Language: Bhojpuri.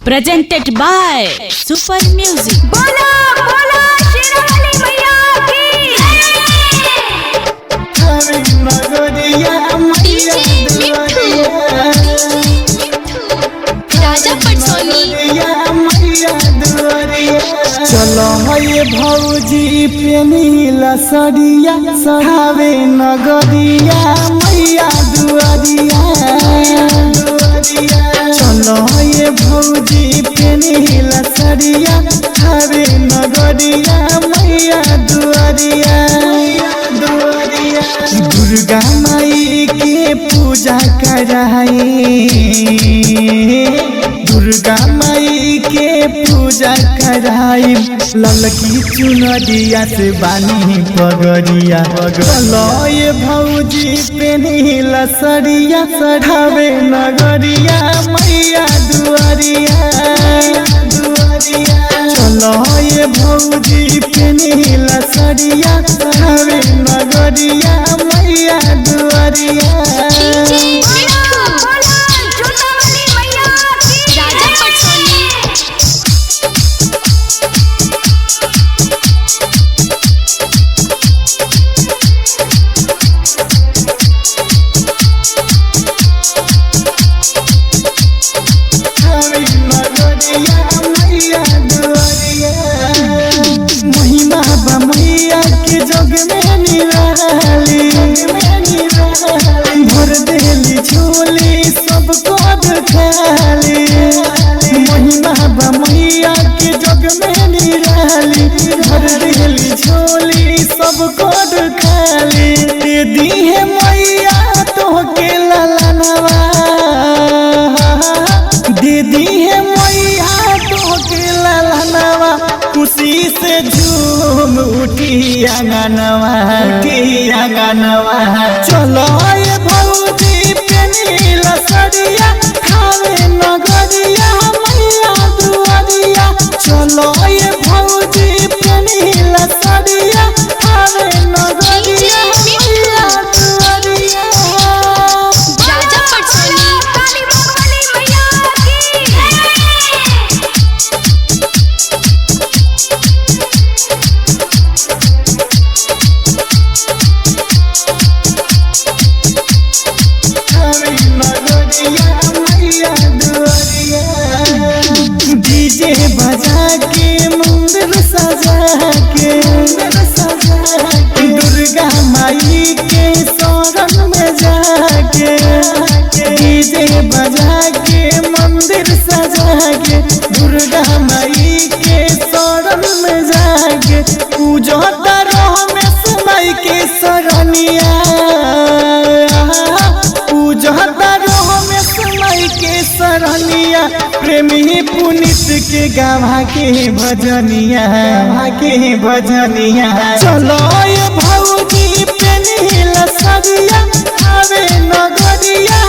presented by Super Music. बोला बोला शेरावाली मैया की राजा पटसोनी। चलो ये भौजी पेनीला सरिया सहावे नगरिया मैया दुआरिया। चलो ये भौजी पेनीला सरिया सहावे नगरिया मैया दुआरिया। दुर्गा माई के पूजा कराई, दुर्गा माई के पूजा कराई, ललकी चुनरिया से बानी पगड़िया। चलो ये भौजी पेनीला सरिया सढ़ावे नगरिया मैया दुआरिया। चलो ये भौजी पेनीला सरिया सढ़ावे नगरिया मैया दुआरिया। बोला जोतावाली मैया की राजा पटसोनी। महिमा बा मैया के जग में निराली, भर देली झोली सब कद खाली। महिमा बा मैया के जग में निराली, भर देली झोली सब कद खाली। दे दी है मैया तो के ललनवा, दे दी है मैया तो के ललनवा। खुशी से झूम उठी आंगनवा, उठी आंगनवा। चलो ये भौजी पेनीला सरिया खावे नगरिया मैया दुआरिया। चलो ये भौजी पेनीला सरिया खावे नगरिया मैया दुआरिया। राजा पटसोनी। काली भगवानी मैया की डीजे बजा के मंदिर सजा के, दुर्गा माई के शरण में जाके। डीजे बजा के मंदिर सजा के, दुर्गा माई के शरण में जाके। पूजो तारो में समय के शरणिया, पूजो तारो में समय के शरणिया। प्रेमी पुनित के गावा के भजनिया, गावा के भजनिया। चलो ये भौजी पेनीला सरिया आवे नगरिया